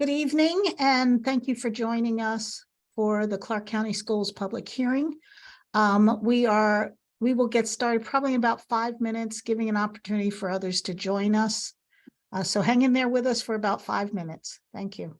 Good evening, and thank you for joining us for the Clark County Schools public hearing. We will get started probably in about 5 minutes, giving an opportunity for others to join us. So hang in there with us for about 5 minutes. Thank you.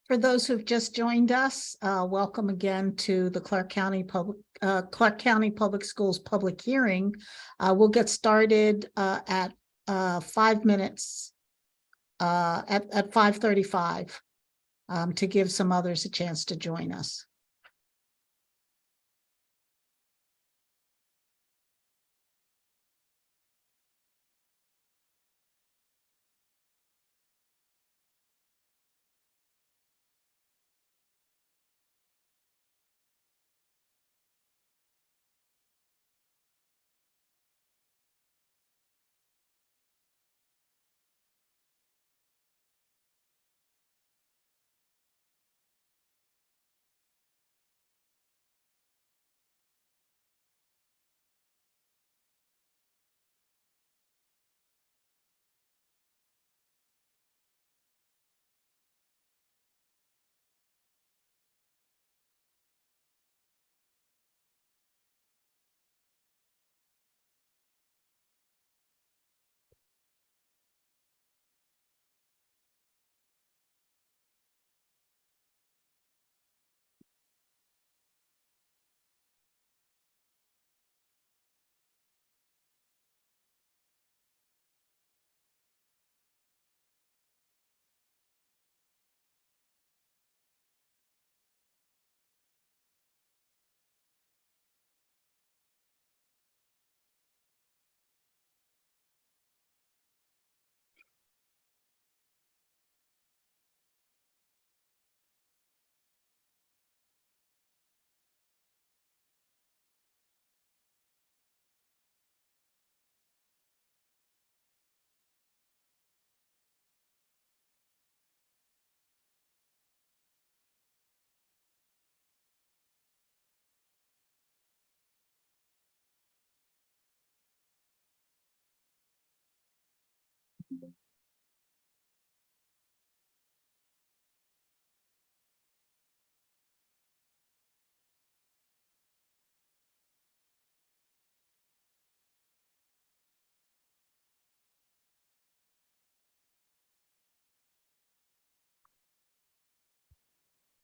For those who've just joined us, welcome again to the Clark County Public Schools public hearing. We'll get started at 5 minutes at 5:35 to give some others a chance to join us.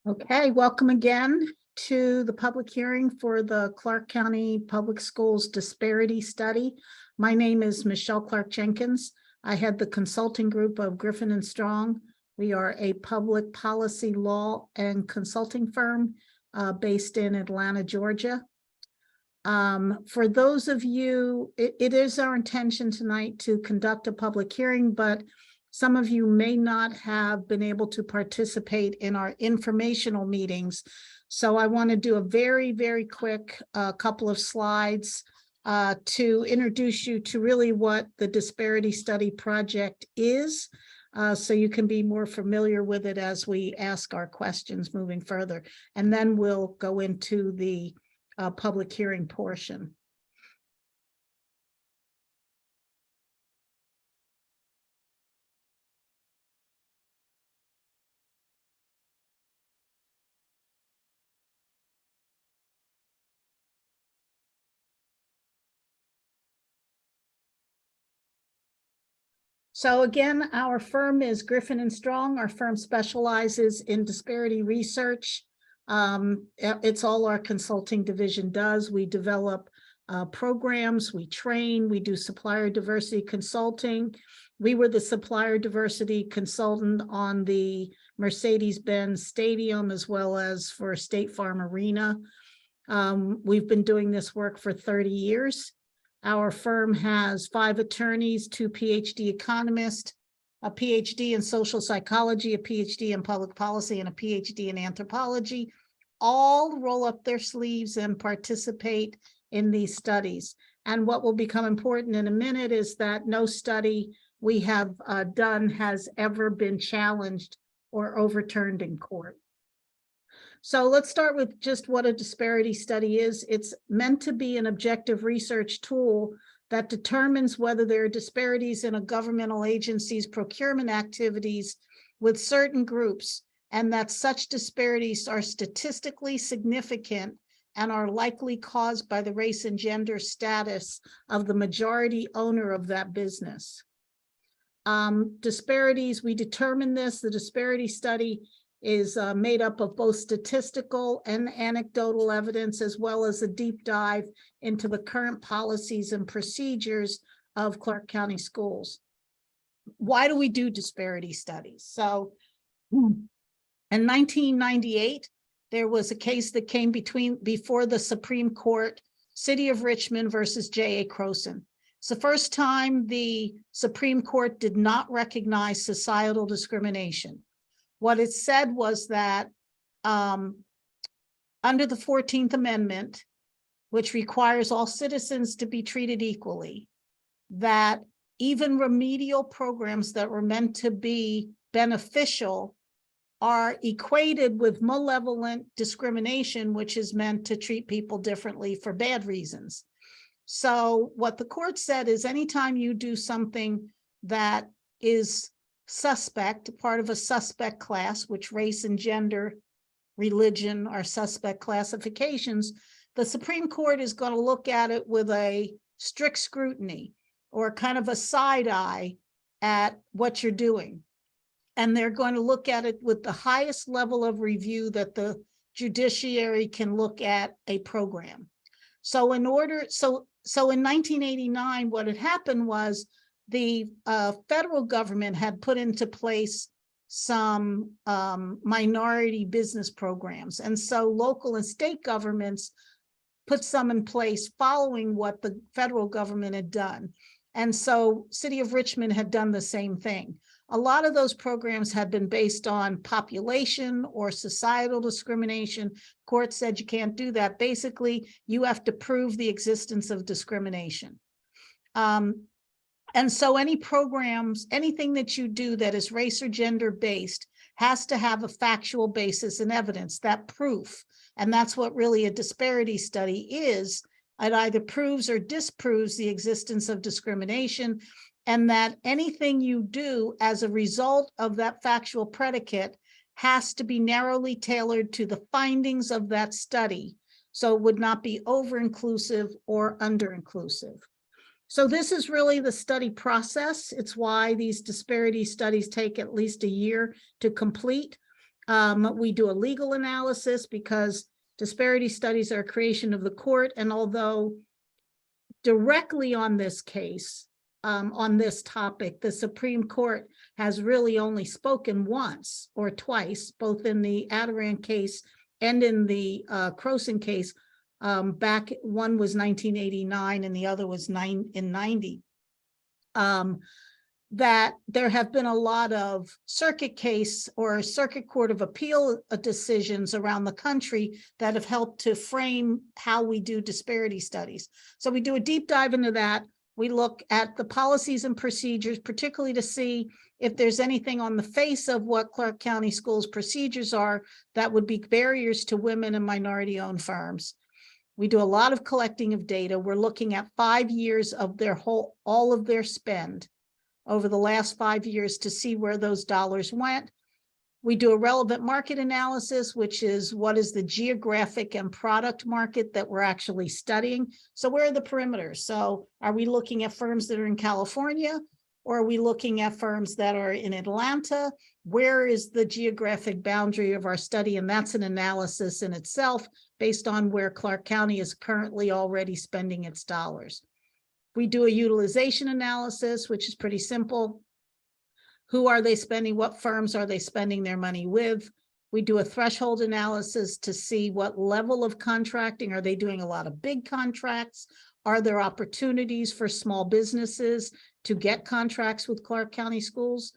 Okay, welcome again to the public hearing for the Clark County Public Schools Disparity Study. My name is Michelle Clark Jenkins. I head the consulting group of Griffin and Strong. We are a public policy law and consulting firm based in Atlanta, Georgia. For those of you, it is our intention tonight to conduct a public hearing, but some of you may not have been able to participate in our informational meetings. So I want to do a very, very quick couple of slides to introduce you to really what the Disparity Study Project is, so you can be more familiar with it as we ask our questions moving further. And then we'll go into the public hearing portion. So again, our firm is Griffin and Strong. Our firm specializes in disparity research. It's all our consulting division does. We develop programs, we train, we do supplier diversity consulting. We were the supplier diversity consultant on the Mercedes-Benz Stadium as well as for State Farm Arena. We've been doing this work for 30 years. Our firm has 5 attorneys, 2 PhD economists, a PhD in social psychology, a PhD in public policy, and a PhD in anthropology. All roll up their sleeves and participate in these studies. And what will become important in a minute is that no study we have done has ever been challenged or overturned in court. So let's start with just what a disparity study is. It's meant to be an objective research tool that determines whether there are disparities in a governmental agency's procurement activities with certain groups, and that such disparities are statistically significant and are likely caused by the race and gender status of the majority owner of that business. Disparities, we determine this. The disparity study is made up of both statistical and anecdotal evidence, as well as a deep dive into the current policies and procedures of Clark County schools. Why do we do disparity studies? So in 1998, there was a case that came before the Supreme Court, City of Richmond versus J.A. Croson. It's the first time the Supreme Court did not recognize societal discrimination. What it said was that under the 14th Amendment, which requires all citizens to be treated equally, that even remedial programs that were meant to be beneficial are equated with malevolent discrimination, which is meant to treat people differently for bad reasons. So what the court said is anytime you do something that is suspect, part of a suspect class, which race and gender, religion are suspect classifications, the Supreme Court is going to look at it with a strict scrutiny or kind of a side eye at what you're doing. And they're going to look at it with the highest level of review that the judiciary can look at a program. So in 1989, what had happened was the federal government had put into place some minority business programs. And so local and state governments put some in place following what the federal government had done. And so City of Richmond had done the same thing. A lot of those programs had been based on population or societal discrimination. Court said you can't do that. Basically, you have to prove the existence of discrimination. And so any programs, anything that you do that is race or gender based has to have a factual basis and evidence, that proof. And that's what really a disparity study is. It either proves or disproves the existence of discrimination, and that anything you do as a result of that factual predicate has to be narrowly tailored to the findings of that study. So it would not be over-inclusive or under-inclusive. So this is really the study process. It's why these disparity studies take at least a year to complete. We do a legal analysis because disparity studies are a creation of the court. And although directly on this case, on this topic, the Supreme Court has really only spoken once or twice, both in the Adirondack case and in the Croson case. Back, one was 1989 and the other was in 90. That there have been a lot of circuit case or circuit court of appeal decisions around the country that have helped to frame how we do disparity studies. So we do a deep dive into that. We look at the policies and procedures, particularly to see if there's anything on the face of what Clark County Schools procedures are that would be barriers to women and minority-owned firms. We do a lot of collecting of data. We're looking at 5 years of their all of their spend over the last 5 years to see where those dollars went. We do a relevant market analysis, which is what is the geographic and product market that we're actually studying. So where are the perimeters? So are we looking at firms that are in California, or are we looking at firms that are in Atlanta? Where is the geographic boundary of our study? And that's an analysis in itself based on where Clark County is currently already spending its dollars. We do a utilization analysis, which is pretty simple. Who are they spending? What firms are they spending their money with? We do a threshold analysis to see what level of contracting. Are they doing a lot of big contracts? Are there opportunities for small businesses to get contracts with Clark County Schools?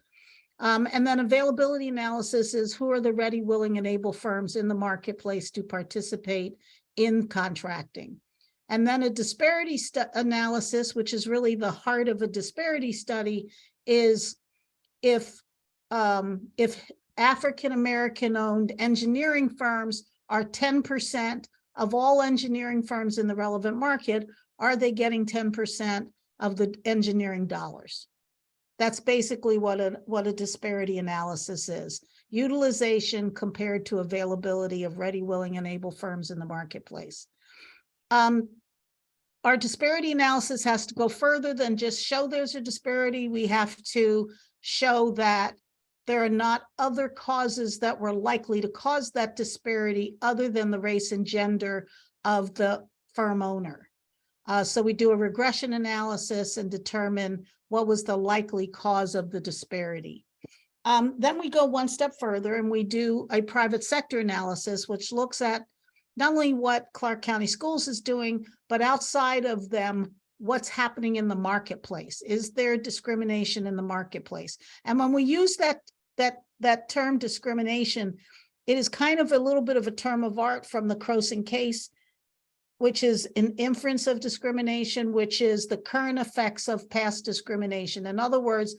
And then availability analysis is who are the ready, willing, and able firms in the marketplace to participate in contracting. And then a disparity analysis, which is really the heart of a disparity study, is if African-American owned engineering firms are 10% of all engineering firms in the relevant market, are they getting 10% of the engineering dollars? That's basically what a disparity analysis is. Utilization compared to availability of ready, willing, and able firms in the marketplace. Our disparity analysis has to go further than just show there's a disparity. We have to show that there are not other causes that were likely to cause that disparity other than the race and gender of the firm owner. So we do a regression analysis and determine what was the likely cause of the disparity. Then we go one step further and we do a private sector analysis, which looks at not only what Clark County Schools is doing, but outside of them, what's happening in the marketplace. Is there discrimination in the marketplace? And when we use that term discrimination, it is kind of a little bit of a term of art from the Croson case, which is an inference of discrimination, which is the current effects of past discrimination. In other words,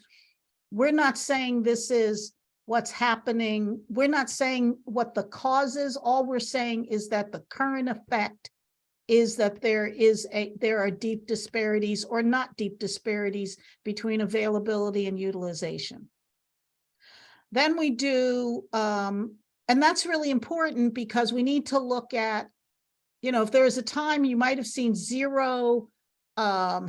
we're not saying this is what's happening. We're not saying what the cause is. All we're saying is that the current effect is that there are deep disparities or not deep disparities between availability and utilization. Then we do, and that's really important because we need to look at, if there was a time you might have seen 0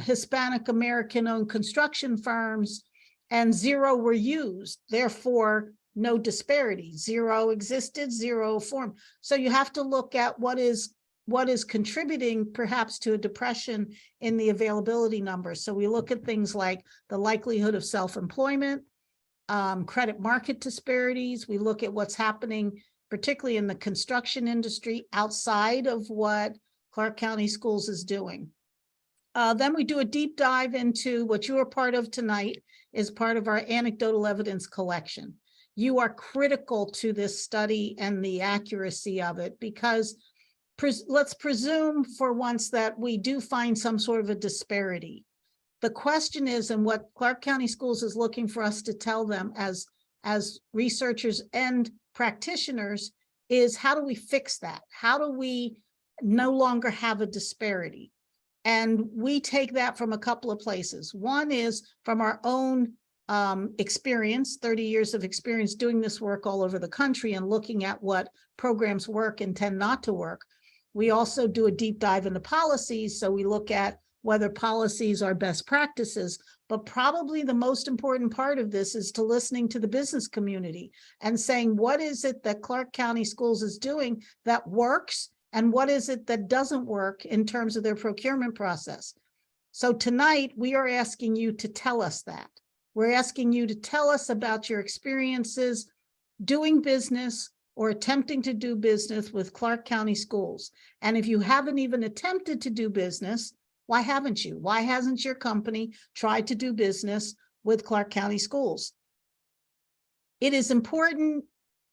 Hispanic American owned construction firms and 0 were used, therefore no disparity. 0 existed, 0 formed. So you have to look at what is contributing perhaps to a depression in the availability numbers. So we look at things like the likelihood of self-employment, credit market disparities. We look at what's happening, particularly in the construction industry outside of what Clark County Schools is doing. Then we do a deep dive into what you are part of tonight is part of our anecdotal evidence collection. You are critical to this study and the accuracy of it because let's presume for once that we do find some sort of a disparity. The question is, and what Clark County Schools is looking for us to tell them as researchers and practitioners, is how do we fix that? How do we no longer have a disparity? And we take that from a couple of places. One is from our own experience, 30 years of experience doing this work all over the country and looking at what programs work and tend not to work. We also do a deep dive into policies. So we look at whether policies are best practices, but probably the most important part of this is to listening to the business community and saying, what is it that Clark County Schools is doing that works? And what is it that doesn't work in terms of their procurement process? So tonight, we are asking you to tell us that. We're asking you to tell us about your experiences doing business or attempting to do business with Clark County Schools. And if you haven't even attempted to do business, why haven't you? Why hasn't your company tried to do business with Clark County Schools? It is important,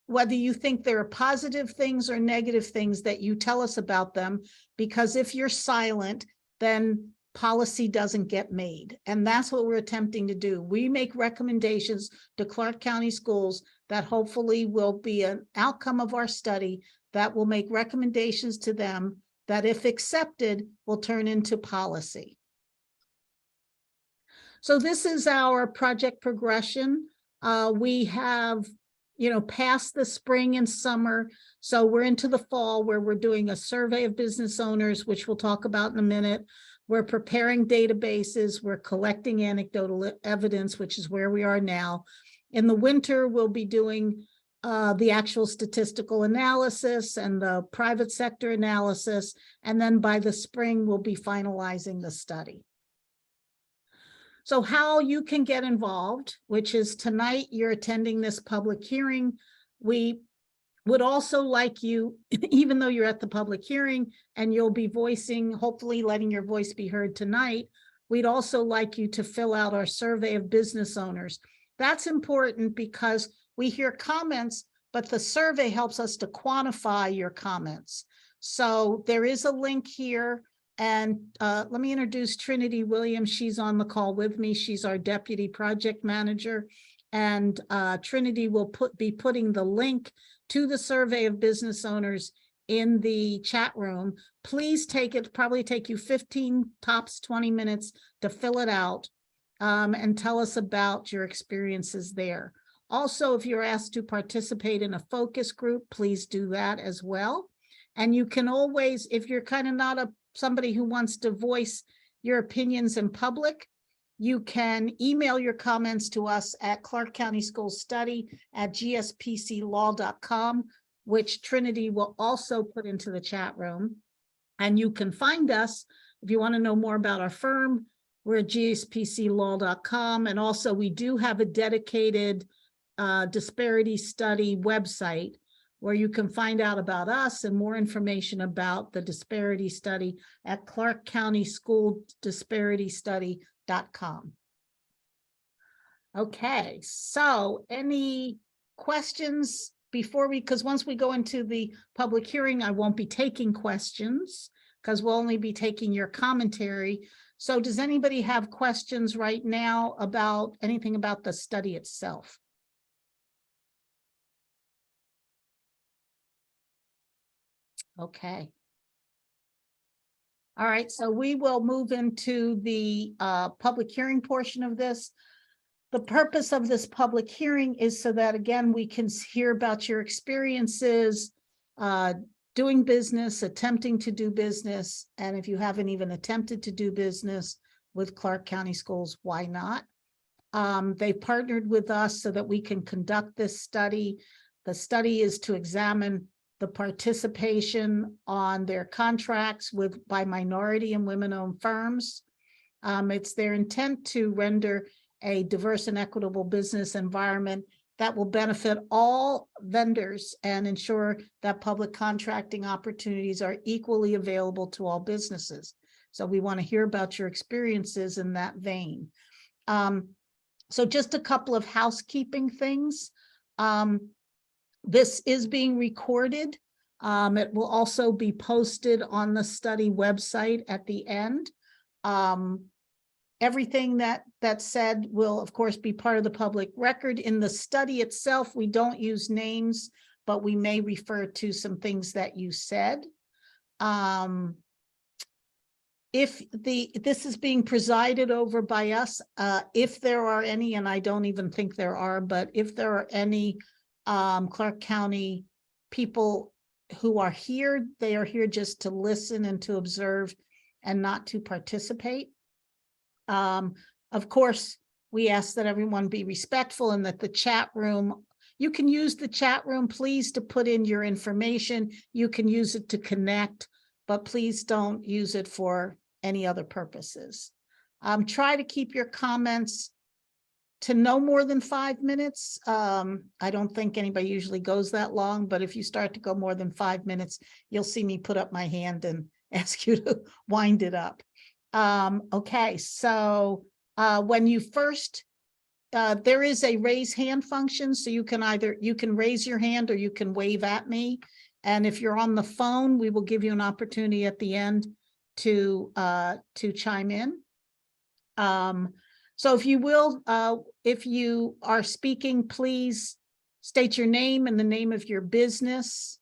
whether you think there are positive things or negative things, that you tell us about them, because if you're silent, then policy doesn't get made. And that's what we're attempting to do. We make recommendations to Clark County Schools that hopefully will be an outcome of our study that will make recommendations to them that, if accepted, will turn into policy. So this is our project progression. We have, past the spring and summer. So we're into the fall, where we're doing a survey of business owners, which we'll talk about in a minute. We're preparing databases. We're collecting anecdotal evidence, which is where we are now. In the winter, we'll be doing the actual statistical analysis and the private sector analysis. And then by the spring, we'll be finalizing the study. So how you can get involved, which is tonight, you're attending this public hearing. We would also like you, even though you're at the public hearing and you'll be voicing, hopefully letting your voice be heard tonight, we'd also like you to fill out our survey of business owners. That's important because we hear comments, but the survey helps us to quantify your comments. So there is a link here. And let me introduce Trinity Williams. She's on the call with me. She's our deputy project manager. And Trinity will be putting the link to the survey of business owners in the chat room. Please probably take you 15, tops 20 minutes to fill it out and tell us about your experiences there. Also, if you're asked to participate in a focus group, please do that as well. And you can always, if you're kind of not somebody who wants to voice your opinions in public, you can email your comments to us at clarkcountyschoolstudy@gspclaw.com, which Trinity will also put into the chat room. And you can find us, if you want to know more about our firm, we're at gspclaw.com. And also we do have a dedicated disparity study website where you can find out about us and more information about the disparity study at clarkcountyschooldisparitystudy.com. Okay, so any questions before because once we go into the public hearing, I won't be taking questions because we'll only be taking your commentary. So does anybody have questions right now about anything about the study itself? Okay. All right, so we will move into the public hearing portion of this. The purpose of this public hearing is so that, again, we can hear about your experiences doing business, attempting to do business, and if you haven't even attempted to do business with Clark County Schools, why not? They partnered with us so that we can conduct this study. The study is to examine the participation on their contracts by minority and women-owned firms. It's their intent to render a diverse and equitable business environment that will benefit all vendors and ensure that public contracting opportunities are equally available to all businesses. So we want to hear about your experiences in that vein. So just a couple of housekeeping things. This is being recorded. It will also be posted on the study website at the end. Everything that's said will, of course, be part of the public record. In the study itself, we don't use names, but we may refer to some things that you said. If this is being presided over by us, if there are any, and I don't even think there are, but if there are any Clark County people who are here, they are here just to listen and to observe and not to participate. Of course, we ask that everyone be respectful and that the chat room, you can use the chat room, please, to put in your information. You can use it to connect, but please don't use it for any other purposes. Try to keep your comments to no more than 5 minutes. I don't think anybody usually goes that long, but if you start to go more than 5 minutes, you'll see me put up my hand and ask you to wind it up. Okay, so when you first, there is a raise hand function, so you can raise your hand or you can wave at me. And if you're on the phone, we will give you an opportunity at the end to chime in. So if you will, if you are speaking, please state your name and the name of your business,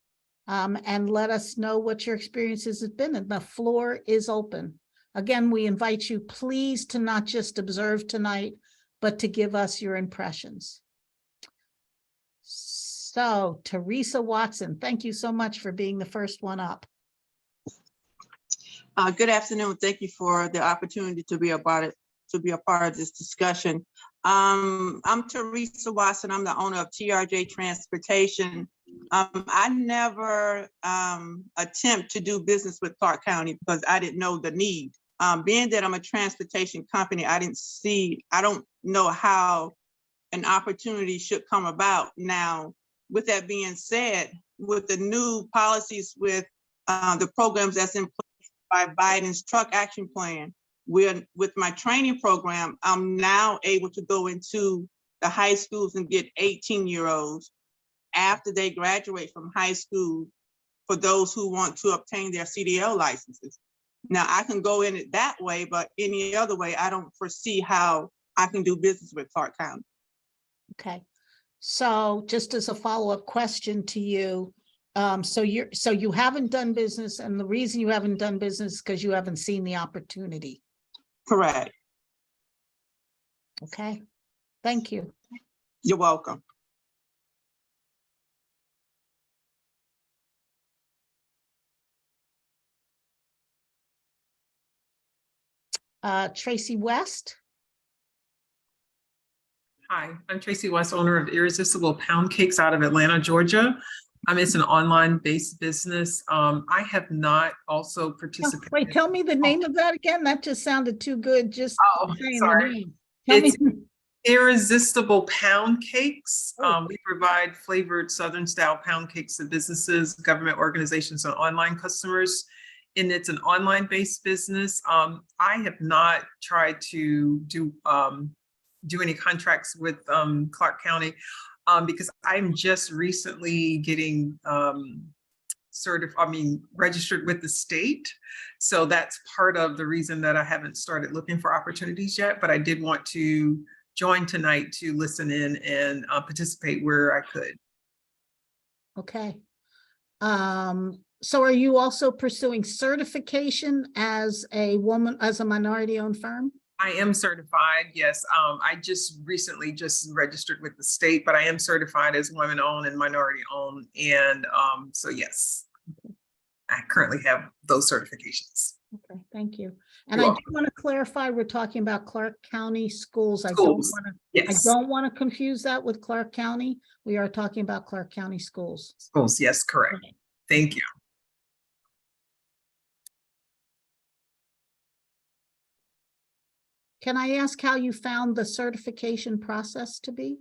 and let us know what your experiences have been. And the floor is open. Again, we invite you, please, to not just observe tonight, but to give us your impressions. So, Teresa Watson, thank you so much for being the first one up. Good afternoon. Thank you for the opportunity to be a part of this discussion. I'm Teresa Watson. I'm the owner of TRJ Transportation. I never attempt to do business with Clark County because I didn't know the need. Being that I'm a transportation company, I don't know how an opportunity should come about. Now, with that being said, with the new policies, with the programs that's in place by Biden's truck action plan, with my training program, I'm now able to go into the high schools and get 18-year-olds after they graduate from high school for those who want to obtain their CDL licenses. Now, I can go in it that way, but any other way, I don't foresee how I can do business with Clark County. Okay. So just as a follow-up question to you, so you haven't done business, and the reason you haven't done business is because you haven't seen the opportunity. Correct. Okay. Thank you. You're welcome. Tracy West. Hi, I'm Tracy West, owner of Irresistible Pound Cakes out of Atlanta, Georgia. It's an online-based business. I have not also participated. Wait, tell me the name of that again. That just sounded too good. Just saying sorry. The name. It's Irresistible Pound Cakes. Oh. We provide flavored Southern-style pound cakes to businesses, government organizations, and online customers. And it's an online-based business. I have not tried to do any contracts with Clark County because I'm just recently getting registered with the state. So that's part of the reason that I haven't started looking for opportunities yet, but I did want to join tonight to listen in and participate where I could. Okay. So are you also pursuing certification as a woman, as a minority-owned firm? I am certified, yes. I just recently registered with the state, but I am certified as women-owned and minority-owned. And so yes, I currently have those certifications. Okay, thank you. And I do want to clarify, we're talking about Clark County schools. I don't want to confuse that with Clark County. We are talking about Clark County schools. Schools, yes, correct. Okay. Thank you. Can I ask how you found the certification process to be?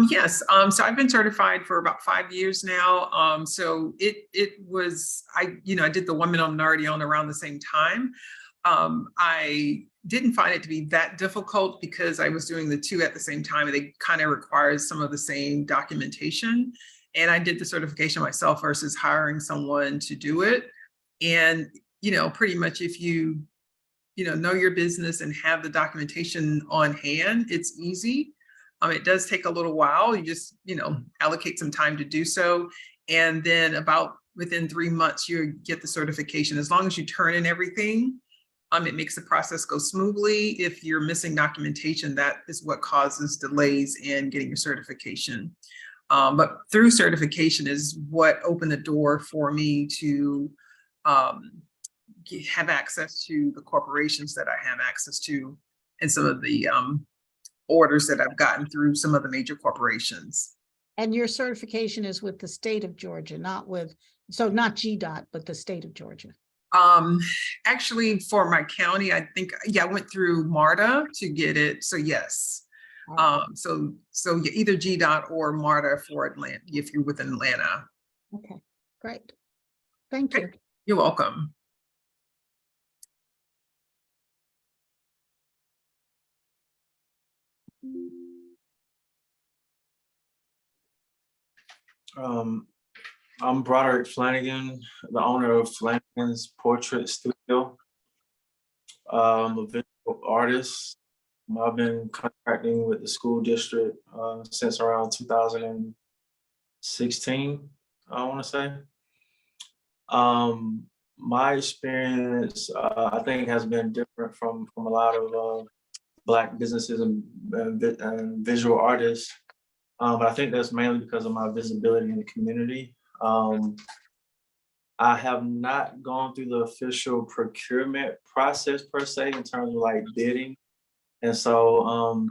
Yes. So I've been certified for about 5 years now. So it was, I did the women on minority owned around the same time. I didn't find it to be that difficult because I was doing the two at the same time, and they kind of requires some of the same documentation. And I did the certification myself versus hiring someone to do it. And, pretty much if you know your business and have the documentation on hand, it's easy. It does take a little while. You just, allocate some time to do so. And then within 3 months, you get the certification. As long as you turn in everything, it makes the process go smoothly. If you're missing documentation, that is what causes delays in getting your certification. But through certification is what opened the door for me to have access to the corporations that I have access to and some of the orders that I've gotten through some of the major corporations. And your certification is with the state of Georgia, not with, so not GDOT, but the state of Georgia. Actually, for my county, I think, yeah, I went through MARTA to get it. So yes. So yeah, either GDOT or MARTA for Atlanta, if you're within Atlanta. Okay, great. Thank you. You're welcome. I'm Broderick Flanagan, the owner of Flanagan's Portrait Studio. I'm a visual artist. I've been contracting with the school district since around 2016, I want to say. My experience, I think, has been different from a lot of Black businesses and visual artists. But I think that's mainly because of my visibility in the community. I have not gone through the official procurement process per se in terms of like bidding. And so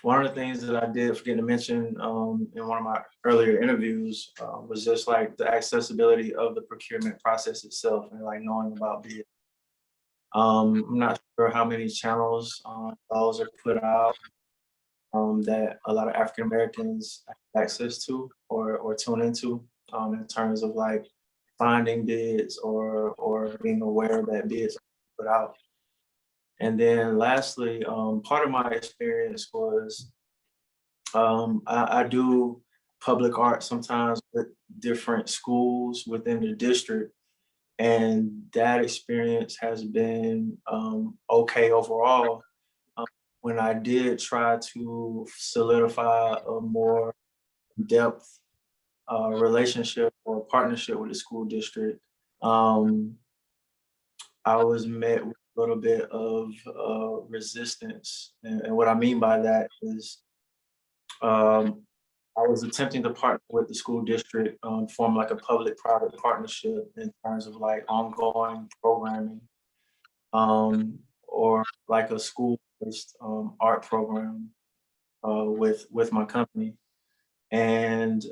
one of the things that I did forget to mention in one of my earlier interviews was just like the accessibility of the procurement process itself and like knowing about bids. I'm not sure how many channels those are put out that a lot of African Americans have access to or tune into in terms of like finding bids or being aware that bids are put out. And then lastly, part of my experience was I do public art sometimes with different schools within the district. And that experience has been okay overall. When I did try to solidify a more depth relationship or partnership with the school district, I was met with a little bit of resistance. And what I mean by that is I was attempting to partner with the school district, form like a public-private partnership in terms of like ongoing programming, or like a school-based art program with my company. And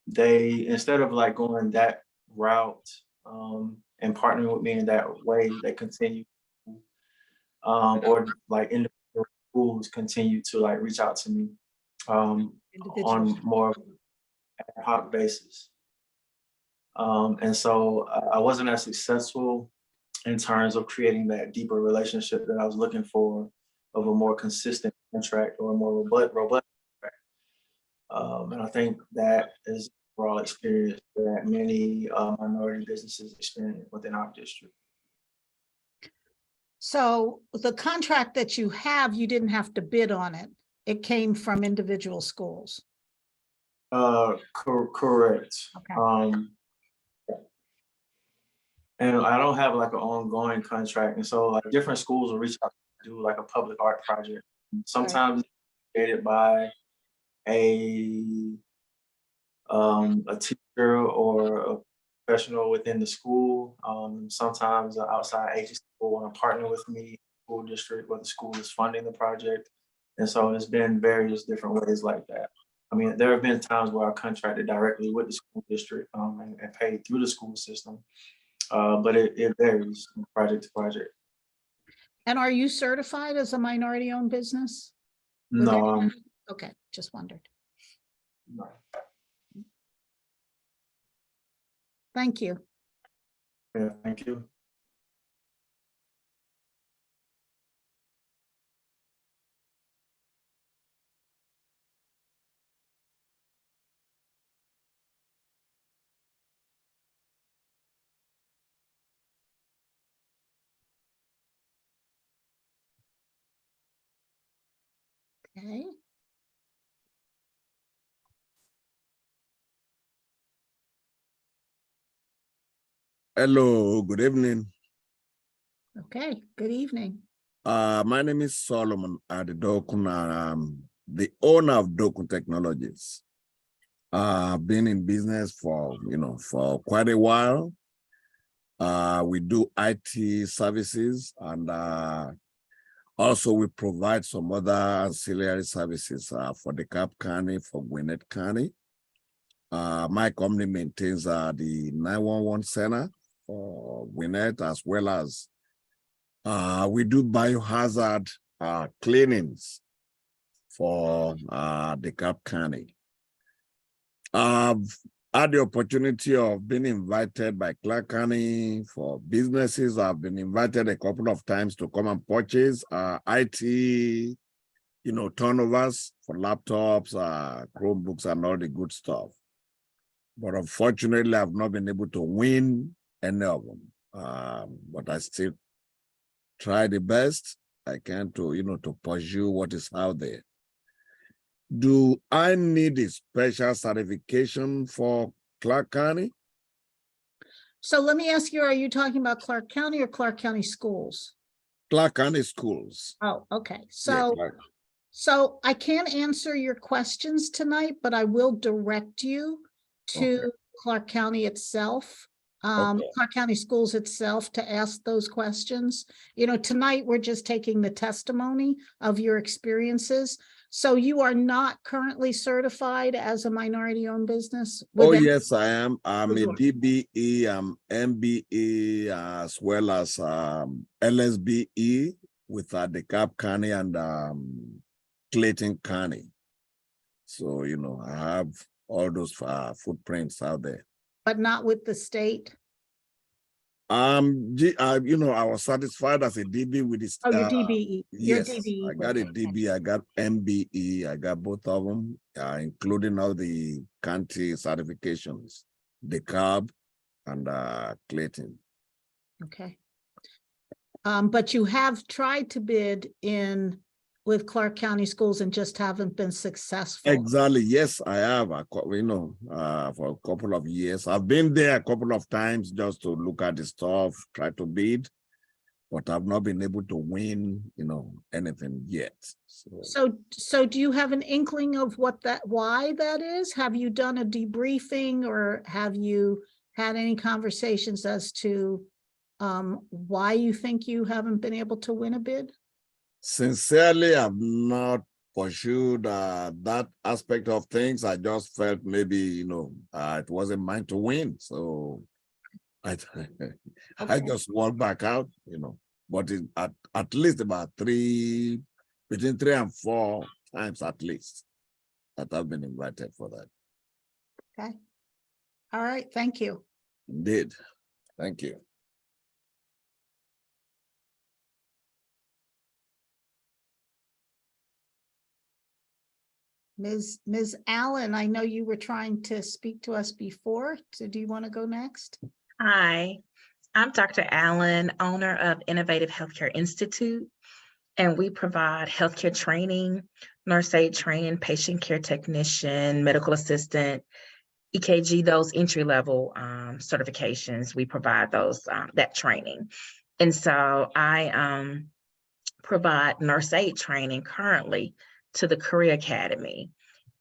they, instead of like going that route and partnering with me in that way, they continue or like individual schools continue to like reach out to me on more of an ad hoc basis. And so I wasn't as successful in terms of creating that deeper relationship that I was looking for, of a more consistent contract or a more robust contract. And I think that is the overall experience that many minority businesses experience within our district. So the contract that you have, you didn't have to bid on it. It came from individual schools. Correct. Okay. And I don't have like an ongoing contract. And so like different schools will reach out to do like a public art project. Sometimes it's created by a teacher or a professional within the school. Sometimes an outside agency will want to partner with me, school district, where the school is funding the project. And so it's been various different ways like that. I mean, there have been times where I contracted directly with the school district and paid through the school system. But it varies from project to project. And are you certified as a minority-owned business? No. Okay, just wondered. No. Thank you. Yeah, thank you. Okay. Hello, good evening. Okay, good evening. My name is Solomon Adedokun. I'm the owner of Dokun Technologies. I've been in business for quite a while. We do IT services, and Also, we provide some other ancillary services for DeKalb County, for Gwinnett County. My company maintains the 911 center for Gwinnett, as well as we do biohazard cleanings for DeKalb County. I've had the opportunity of being invited by Clark County for businesses. I've been invited a couple of times to come and purchase IT, turnovers for laptops, Chromebooks, and all the good stuff. But unfortunately, I've not been able to win any of them. But I still try the best I can to pursue what is out there. Do I need a special certification for Clark County? So let me ask you, are you talking about Clark County or Clark County schools? Clark County schools. Oh, okay. Yeah, So, Clark. so I can't answer your questions tonight, but I will direct you to Okay. Clark County itself, Okay. Clark County Schools itself to ask those questions. Tonight we're just taking the testimony of your experiences. So you are not currently certified as a minority-owned business? Oh, within- yes, I am. I'm a Mhm. DBE, I'm MBE, as well as LSBE with DeKalb County and Clayton County. So, I have all those footprints out there. But not with the state? I was satisfied as a DB with this. Oh, your DBE. Your Yes, DBE. I got a DB, I got MBE, I got both of them, including all the county certifications, DeKalb and Clayton. Okay. But you have tried to bid with Clark County Schools and just haven't been successful. Exactly. Yes, I have. For a couple of years. I've been there a couple of times just to look at the stuff, try to bid, but I've not been able to win, anything yet. So do you have an inkling of why that is? Have you done a debriefing, or have you had any conversations as to why you think you haven't been able to win a bid? Sincerely, I've not pursued that aspect of things. I just felt maybe, it wasn't mine to win. So I just walked back out, but at least about between 3 and 4 times at least that I've been invited for that. Okay. All right. Thank you. Indeed. Thank you. Ms. Allen, I know you were trying to speak to us before. So do you want to go next? Hi, I'm Dr. Allen, owner of Innovative Healthcare Institute, and we provide healthcare training, nurse aid training, patient care technician, medical assistant, EKG, those entry-level certifications. We provide those that training. And so I provide nurse aid training currently to the Career Academy.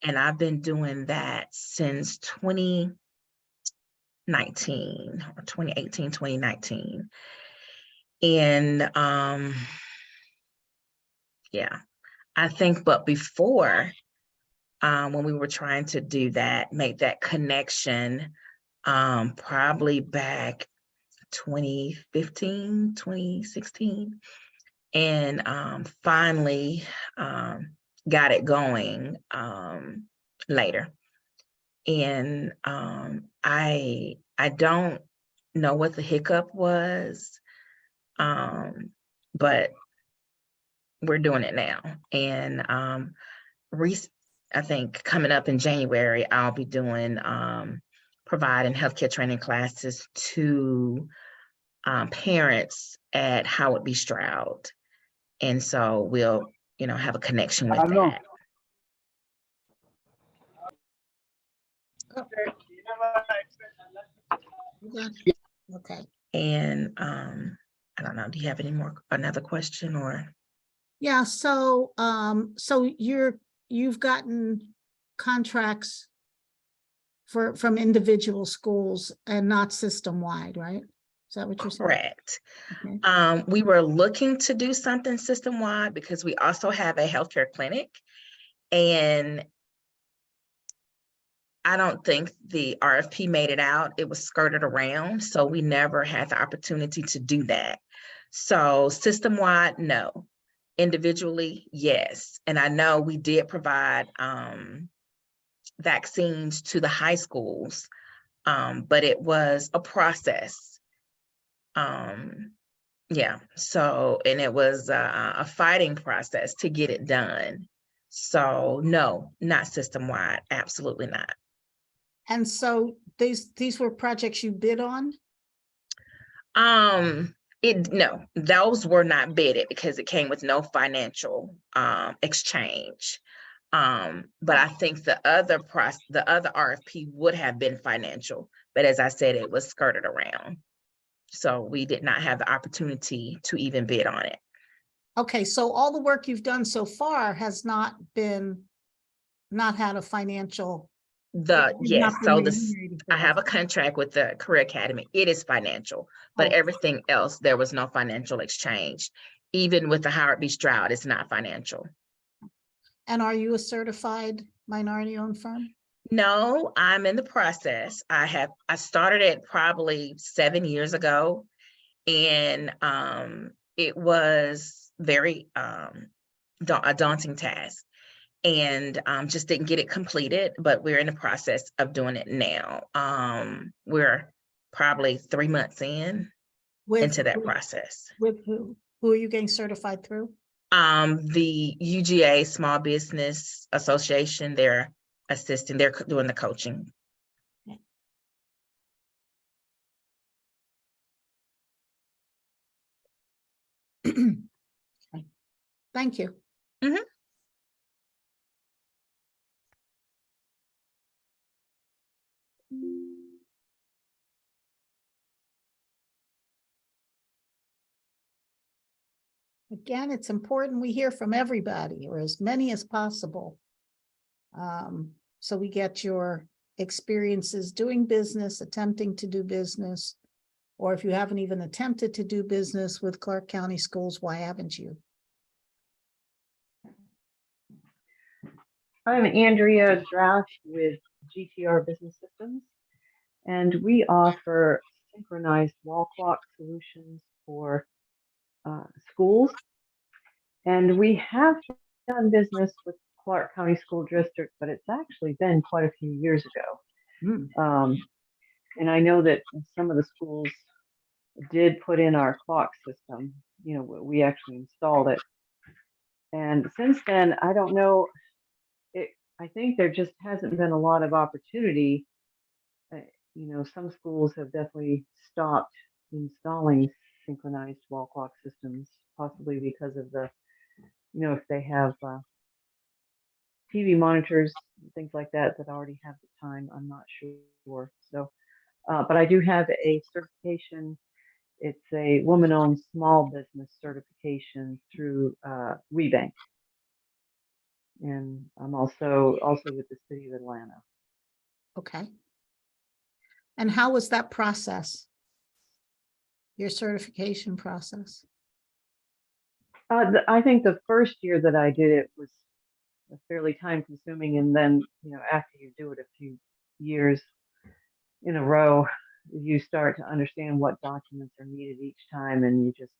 And I've been doing that since 2019 or 2018, 2019. And yeah, I think, but before, when we were trying to do that, make that connection, probably back 2015, 2016, and finally got it going later. And I don't know what the hiccup was, but we're doing it now. And I think coming up in January, I'll be doing providing healthcare training classes to parents at Howard B. Stroud. And so we'll, have a connection with that. Okay. And I don't know, do you have another question or? Yeah, so you've gotten contracts from individual schools and not system-wide, right? Is that what you're saying? Correct. Okay. We were looking to do something system-wide because we also have a healthcare clinic, and I don't think the RFP made it out. It was skirted around, so we never had the opportunity to do that. So system-wide, no. Individually, yes. And I know we did provide vaccines to the high schools, but it was a process. Yeah, so, and it was a fighting process to get it done. So no, not system-wide, absolutely not. And so these were projects you bid on? No, those were not bidded because it came with no financial exchange. But I think the other RFP would have been financial, but as I said, it was skirted around. So we did not have the opportunity to even bid on it. Okay, so all the work you've done so far has not had a financial. You've Yes, not been so remunerated for I have that. a contract with the Career Academy. It is financial, but Okay. everything else, there was no financial exchange. Even with the Howard B. Stroud, it's not financial. And are you a certified minority-owned firm? No, I'm in the process. I started it probably 7 years ago, and it was very a daunting task, and just didn't get it completed, but we're in the process of doing it now. We're probably 3 months into that process. With who? Who are you getting certified through? The UGA Small Business Association, they're doing the coaching. Okay. Thank you. Mhm. Again, it's important we hear from everybody, or as many as possible. So we get your experiences doing business, attempting to do business, or if you haven't even attempted to do business with Clark County Schools, why haven't you? I'm Andrea Draft with GTR Business Systems, and we offer synchronized wall clock solutions for schools. And we have done business with Clark County School District, but it's actually been quite a few years ago. And I know that some of the schools did put in our clock system. You know, we actually installed it. And since then, I don't know. I think there just hasn't been a lot of opportunity. You know, some schools have definitely stopped installing synchronized wall clock systems, possibly because of the, you know, if they have TV monitors, things like that, that already have the time. I'm not sure. So, but I do have a certification. It's a woman-owned small business certification through WeBank. And I'm also with the city of Atlanta. Okay. And how was that process? Your certification process? I think the first year that I did it was fairly time consuming. And then, you know, after you do it a few years in a row, you start to understand what documents are needed each time. And you just,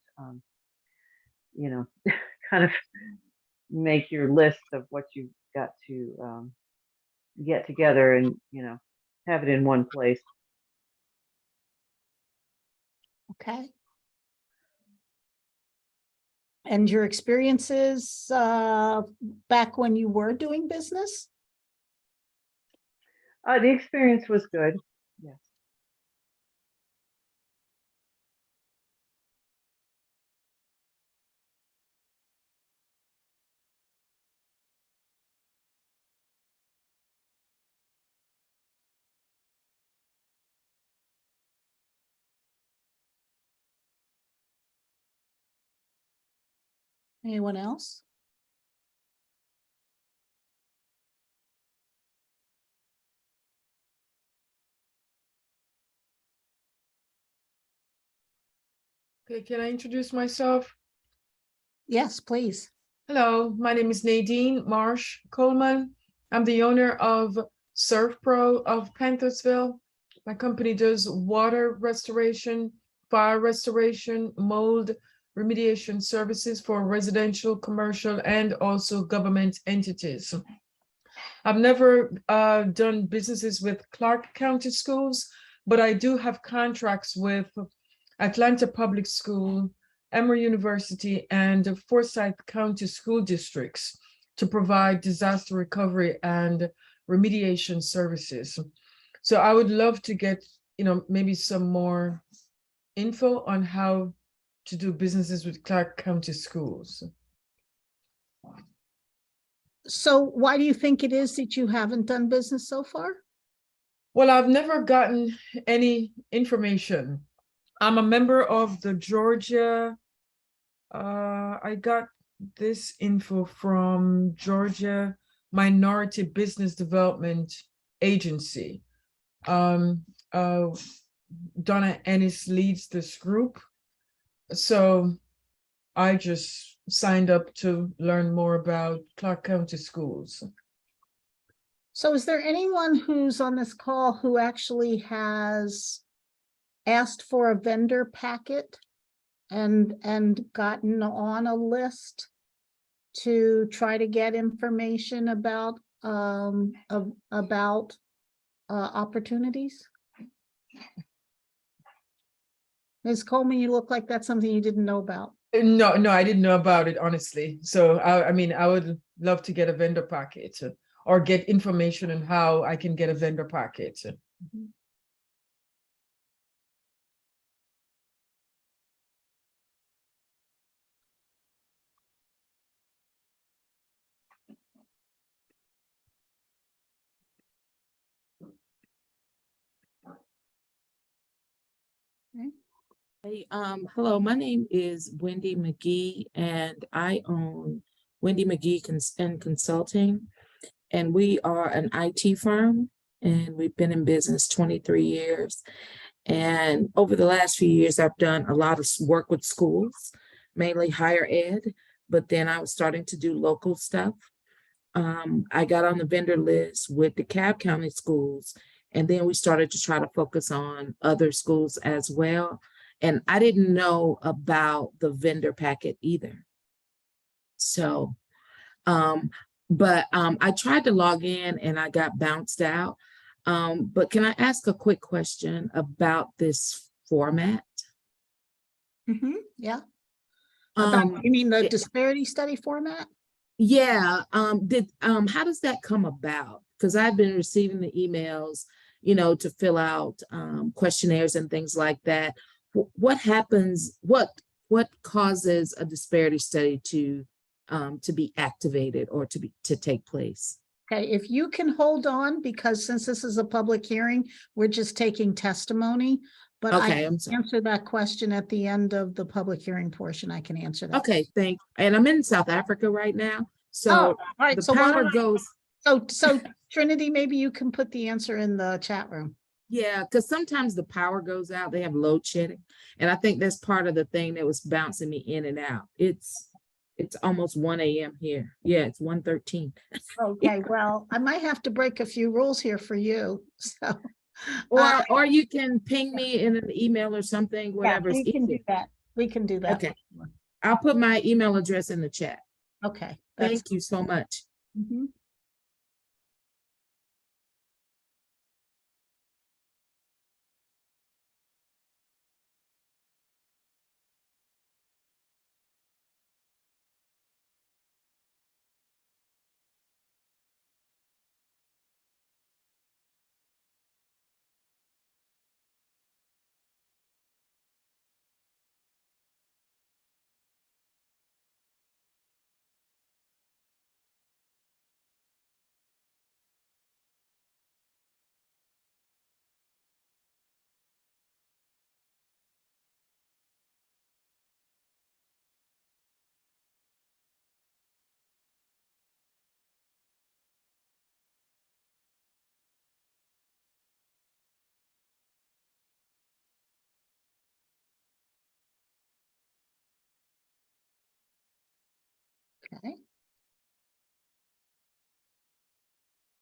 you know, kind of make your list of what you've got to get together and, you know, have it in one place. Okay. And your experiences back when you were doing business? The experience was good. Yes. Anyone else? Okay, can I introduce myself? Yes, please. Hello, my name is Nadine Marsh Coleman. I'm the owner of Surf Pro of Panthersville. My company does water restoration, fire restoration, mold remediation services for residential, commercial, and also government entities. I've never done businesses with Clark County Schools, but I do have contracts with Atlanta Public School, Emory University, and Forsyth County School Districts to provide disaster recovery and remediation services. So I would love to get, maybe some more info on how to do businesses with Clark County Schools. So why do you think it is that you haven't done business so far? Well, I've never gotten any information. I'm a member of the Georgia, I got this info from Georgia Minority Business Development Agency. Donna Ennis leads this group. So I just signed up to learn more about Clark County Schools. So is there anyone who's on this call who actually has asked for a vendor packet and gotten on a list to try to get information about opportunities? Ms. Coleman, you look like that's something you didn't know about. No, I didn't know about it, honestly. So I mean, I would love to get a vendor packet or get information on how I can get a vendor packet. Mhm. Hey, hello, my name is Wendy McGee and I own Wendy McGee and Consulting. And we are an IT firm and we've been in business 23 years. And over the last few years, I've done a lot of work with schools, mainly higher ed, but then I was starting to do local stuff. I got on the vendor list with the DeKalb County schools, and then we started to try to focus on other schools as well. And I didn't know about the vendor packet either. So, but I tried to log in and I got bounced out. But can I ask a quick question about this format? Yeah. Um, You mean the it- disparity study format? Yeah, how does that come about? Because I've been receiving the emails, to fill out questionnaires and things like that. What happens, what causes a disparity study to be activated or to take place? Okay, if you can hold on, because since this is a public hearing, we're just taking testimony. But I Okay, I'm can sorry. answer that question at the end of the public hearing portion. I can answer that. Okay, and I'm in South Africa right now, Oh, so all right. the So why power don't goes. so Trinity, maybe you can put the answer in the chat room. Yeah, because sometimes the power goes out, they have load shedding. And I think that's part of the thing that was bouncing me in and out. It's almost 1 a.m. here. Yeah, it's 1:13. Okay, well, I might have to break a few rules here for you. So Or you can ping me in an email or something, yeah, whatever's we can do easier. that. We can do that. Okay. I'll put my email address in the chat. Okay. That's Thank you so much. Mhm.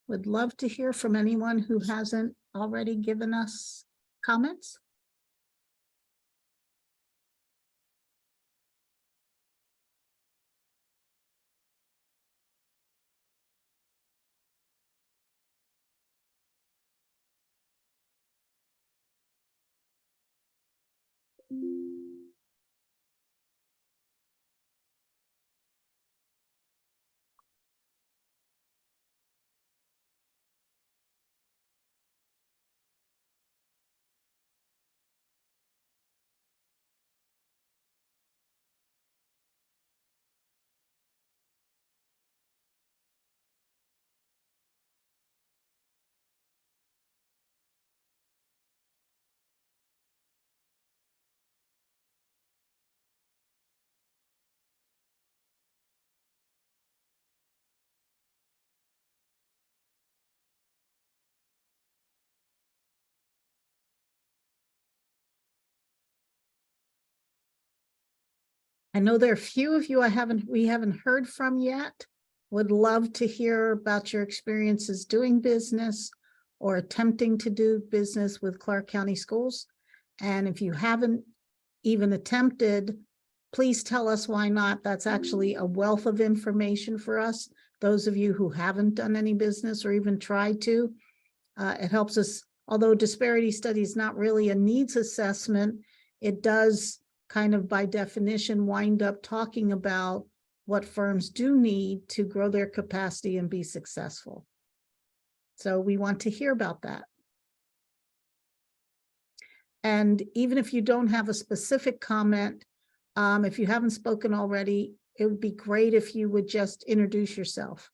Would love to hear from anyone who hasn't already given us comments. I know there are a few of you we haven't heard from yet. Would love to hear about your experiences doing business or attempting to do business with Clark County Schools. And if you haven't even attempted, please tell us why not. That's actually a wealth of information for us. Those of you who haven't done any business or even tried to, it helps us, although disparity study is not really a needs assessment, it does kind of by definition wind up talking about what firms do need to grow their capacity and be successful. So we want to hear about that. And even if you don't have a specific comment, if you haven't spoken already, it would be great if you would just introduce yourself.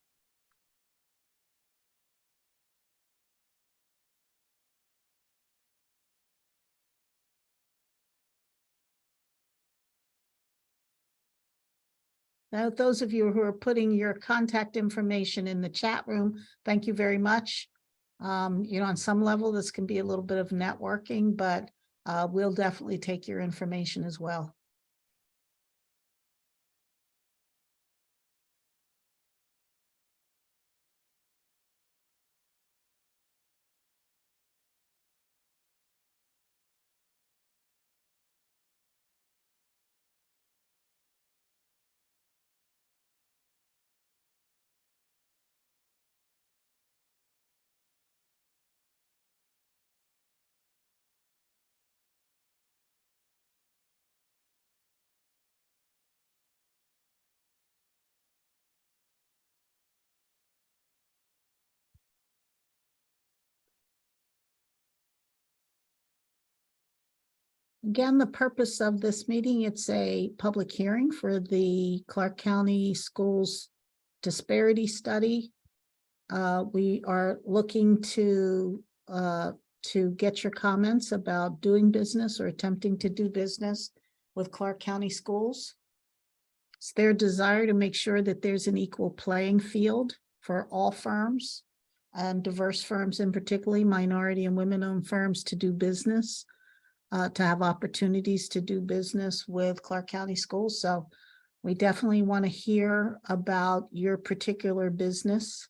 Now, those of you who are putting your contact information in the chat room, thank you very much. On some level, this can be a little bit of networking, but we'll definitely take your information as well. Again, the purpose of this meeting, it's a public hearing for the Clark County Schools Disparity Study. We are looking to get your comments about doing business or attempting to do business with Clark County Schools. It's their desire to make sure that there's an equal playing field for all firms and diverse firms, in particularly minority and women-owned firms, to do business. To have opportunities to do business with Clark County Schools. So we definitely want to hear about your particular business.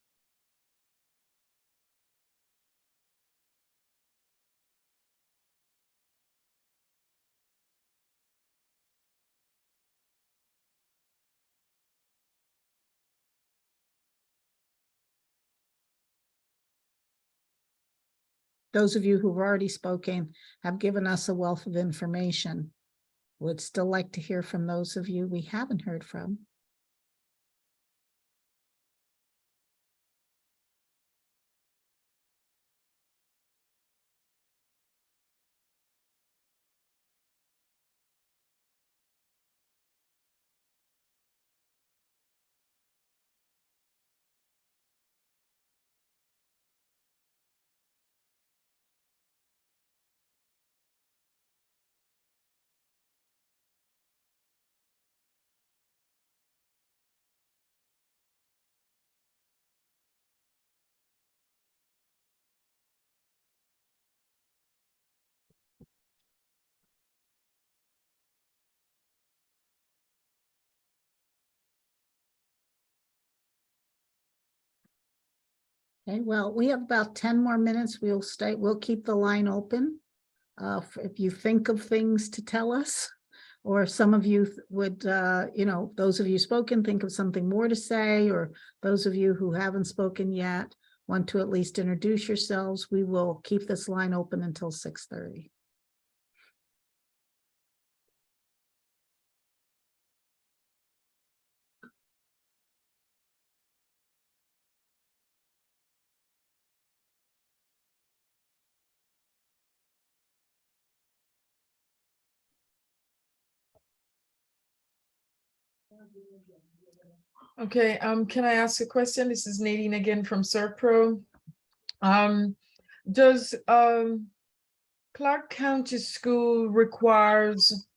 Those of you who've already spoken have given us a wealth of information. Would still like to hear from those of you we haven't heard from. Okay, well, we have about 10 more minutes. We'll keep the line open. If you think of things to tell us, or if some of you would, those of you spoken, think of something more to say, or those of you who haven't spoken yet want to at least introduce yourselves, we will keep this line open until 6:30. Okay, can I ask a question? This is Nadine again from ServPro. Does Clark County School requires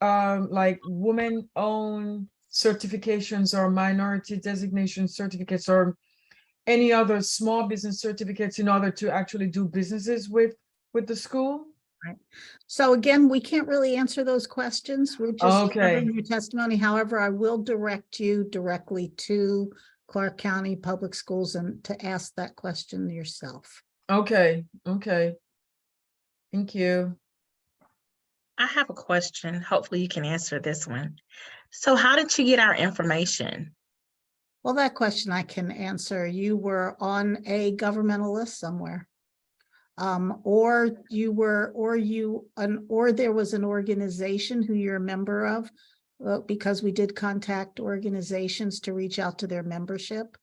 like women-owned certifications or minority designation certificates or any other small business certificates in order to actually do businesses with the school? So again, we can't really answer those questions. We're just Okay. covering your testimony. However, I will direct you directly to Clark County Public Schools and to ask that question yourself. Okay, okay. Thank you. I have a question. Hopefully you can answer this one. So how did you get our information? Well, that question I can answer. You were on a governmental list somewhere. Or there was an organization who you're a member of, because we did contact organizations to reach out to their membership.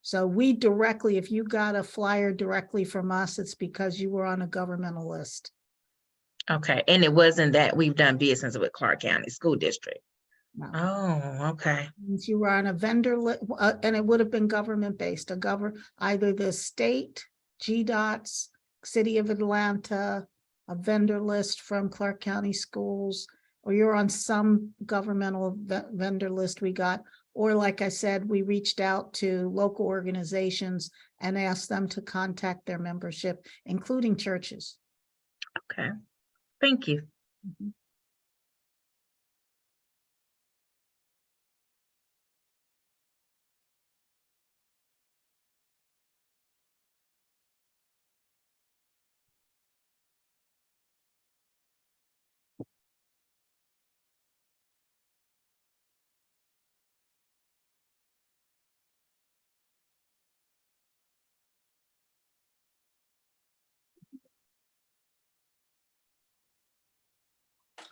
So we directly, if you got a flyer directly from us, it's because you were on a governmental list. Okay, and it wasn't that we've done business with Clark County School District. No. Oh, okay. If you were on a vendor list, and it would have been government-based, either the state, GDOT's, City of Atlanta, a vendor list from Clark County Schools, or you're on some governmental vendor list we got, or like I said, we reached out to local organizations and asked them to contact their membership, including churches. Okay, thank you. Mhm.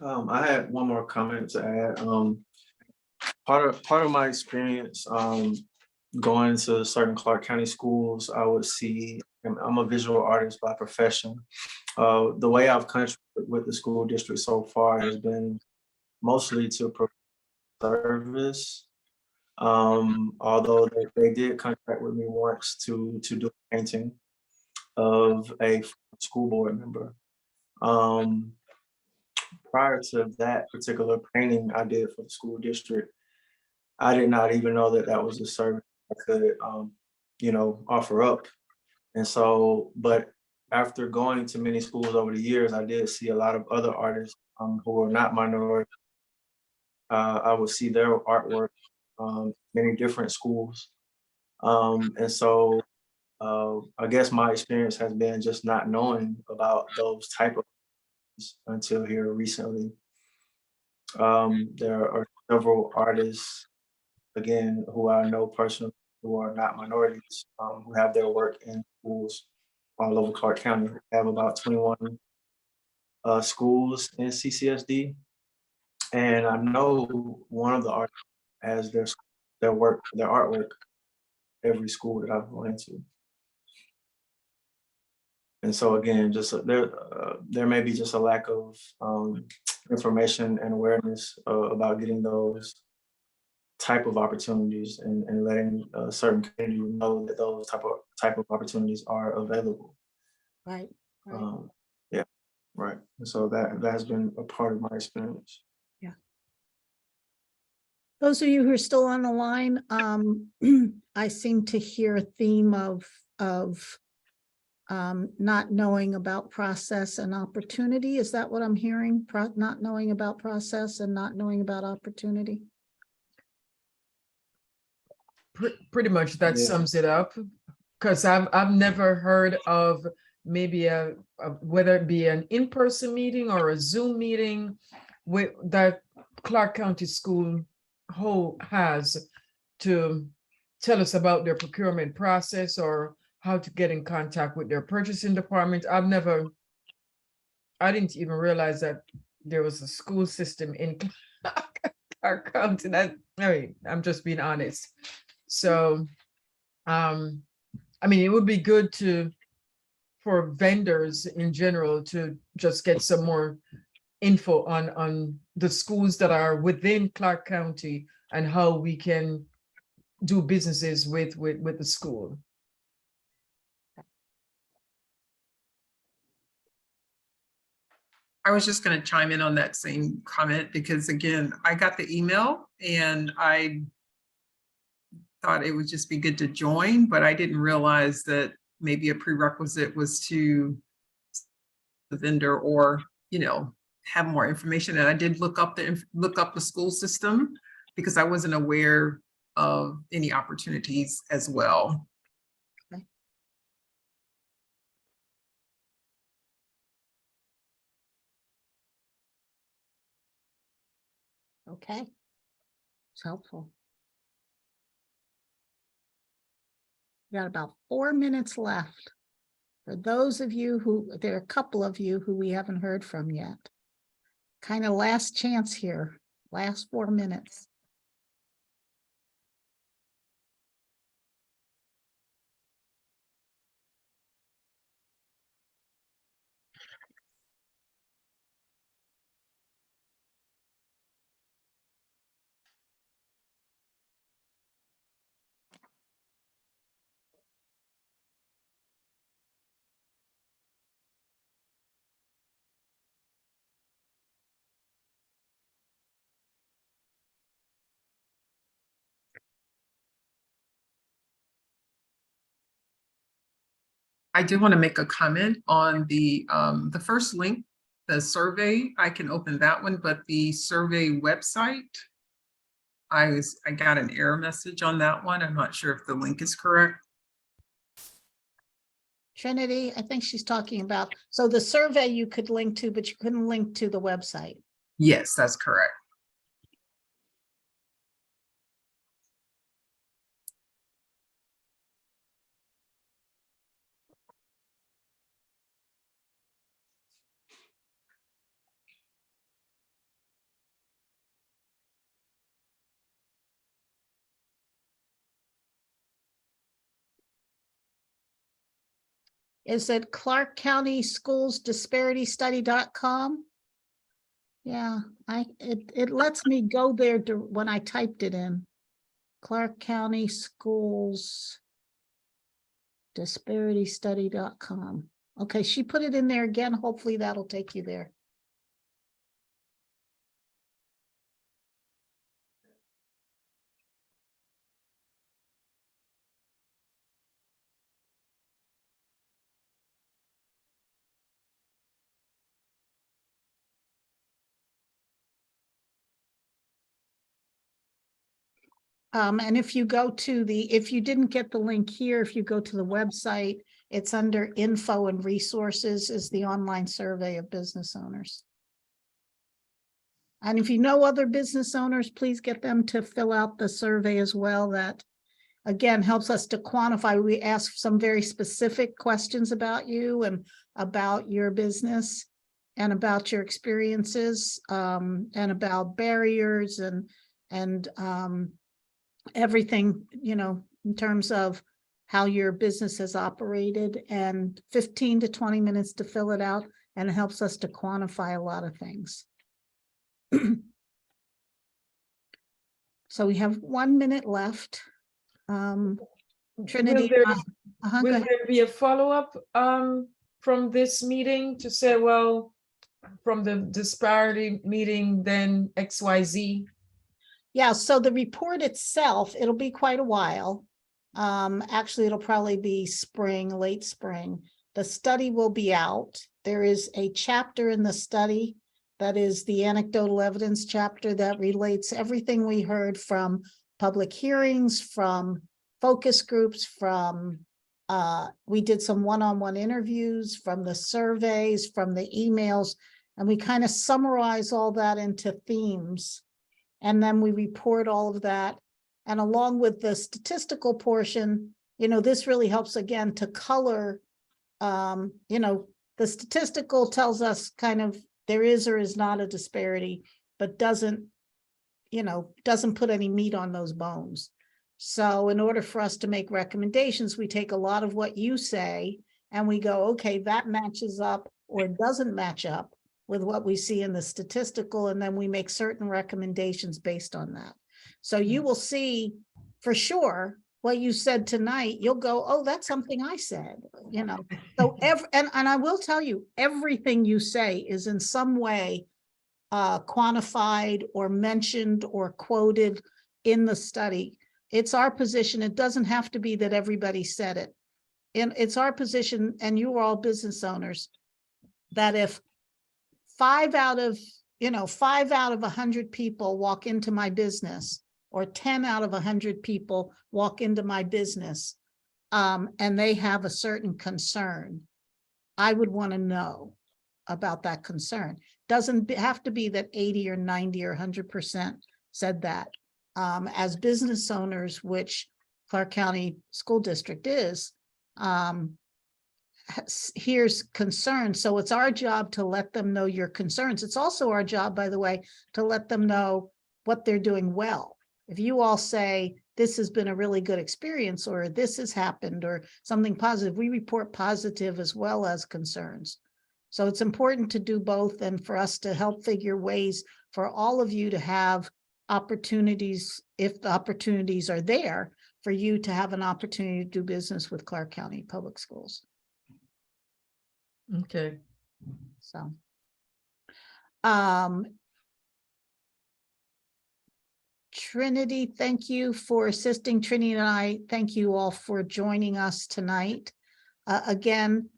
I had one more comment to add. Part of my experience going to certain Clark County schools, I would see, I'm a visual artist by profession. The way I've contracted with the school district so far has been mostly to provide service. Although they did contract with me once to do a painting of a school board member. Prior to that particular painting I did for the school district, I did not even know that that was a service I could, offer up. And so, but after going to many schools over the years, I did see a lot of other artists who were not minority. I would see their artwork many different schools. And so I guess my experience has been just not knowing about those type of things until here recently. There are several artists, again, who I know personally, who are not minorities, who have their work in schools all over Clark County. We have about 21 schools in CCSD. And I know one of the artists has their artwork every school that I've gone into. And so again, just there may be just a lack of information and awareness about getting those type of opportunities and letting a certain community know that those type of opportunities are available. Right. Yeah, right. And so that has been a part of my experience. Yeah. Those of you who are still on the line, I seem to hear a theme of not knowing about process and opportunity. Is that what I'm hearing? Not knowing about process and not knowing about opportunity? Pretty much that Yeah. sums it up. because I've never heard of maybe whether it be an in-person meeting or a Zoom meeting with that Clark County School has to tell us about their procurement process or how to get in contact with their purchasing department. I didn't even realize that there was a school system in Clark County. I'm just being honest. So, I mean, it would be good for vendors in general to just get some more info on the schools that are within Clark County and how we can do businesses with the school. I was just going to chime in on that same comment because again, I got the email and I thought it would just be good to join, but I didn't realize that maybe a prerequisite was to the vendor or, have more information. And I did look up the school system because I wasn't aware of any opportunities as well. Okay. It's helpful. We got about 4 minutes left. For those of you there are a couple of you who we haven't heard from yet. Kind of last chance here, last 4 minutes. I do want to make a comment on the first link, the survey. I can open that one, but the survey website, I got an error message on that one. I'm not sure if the link is correct. Trinity, I think she's talking about, so the survey you could link to, but you couldn't link to the website. Yes, that's correct. Is it Clark County Schools Disparitystudy.com? Yeah, it lets me go there when I typed it in. Clark County Schools Disparitystudy.com. Okay, she put it in there again. Hopefully that'll take you there. And if you go to if you didn't get the link here, if you go to the website, it's under info and resources is the online survey of business owners. And if you know other business owners, please get them to fill out the survey as well. That again helps us to quantify. We ask some very specific questions about you and about your business and about your experiences and about barriers and everything, in terms of how your business has operated, and 15 to 20 minutes to fill it out, and it helps us to quantify a lot of things. So we have 1 minute left. Trinity, Will there be a follow-up from this meeting to say, well, from the disparity meeting, then XYZ? Yeah, so the report itself, it'll be quite a while. Actually, it'll probably be spring, late spring. The study will be out. There is a chapter in the study that is the anecdotal evidence chapter that relates everything we heard from public hearings, from focus groups, from We did some one-on-one interviews from the surveys, from the emails, and we kind of summarize all that into themes. And then we report all of that. And along with the statistical portion, this really helps again to color, the statistical tells us kind of there is or is not a disparity, but doesn't put any meat on those bones. So in order for us to make recommendations, we take a lot of what you say and we go, okay, that matches up or doesn't match up with what we see in the statistical, and then we make certain recommendations based on that. So you will see for sure what you said tonight, you'll go, oh, that's something I said, So and I will tell you, everything you say is in some way quantified or mentioned or quoted in the study. It's our position. It doesn't have to be that everybody said it. And it's our position, and you are all business owners, that if 5 out of 100 people walk into my business, or 10 out of 100 people walk into my business, and they have a certain concern, I would want to know about that concern. Doesn't have to be that 80 or 90 or 100% said that. As business owners, which Clark County School District is, here's concerns. So it's our job to let them know your concerns. It's also our job, by the way, to let them know what they're doing well. If you all say, this has been a really good experience, or this has happened, or something positive, we report positive as well as concerns. So it's important to do both, and for us to help figure ways for all of you to have opportunities, if the opportunities are there, for you to have an opportunity to do business with Clark County Public Schools. Okay. So, Trinity, thank you for assisting. Trinity and I thank you all for joining us tonight. Again,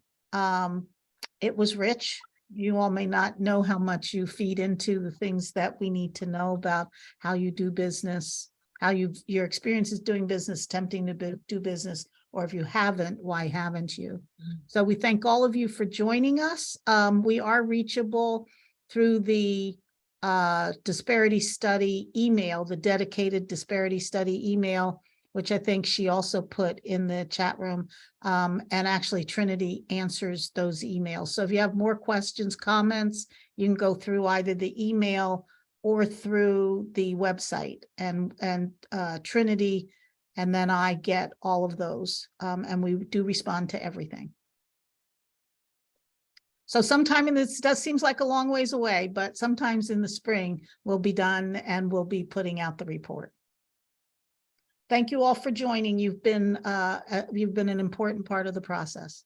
it was rich. You all may not know how much you feed into the things that we need to know about how you do business, how your experience is doing business, attempting to do business, or if you haven't, why haven't you? So we thank all of you for joining us. We are reachable through the disparity study email, the dedicated disparity study email, which I think she also put in the chat room. And actually Trinity answers those emails. So if you have more questions, comments, you can go through either the email or through the website, and Trinity, and then I get all of those. And we do respond to everything. So sometime in this, does seems like a long ways away, but sometimes in the spring we'll be done and we'll be putting out the report. Thank you all for joining. You've been an important part of the process.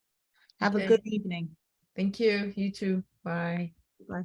Have a Okay. good evening. Thank you. You too. Bye. Bye.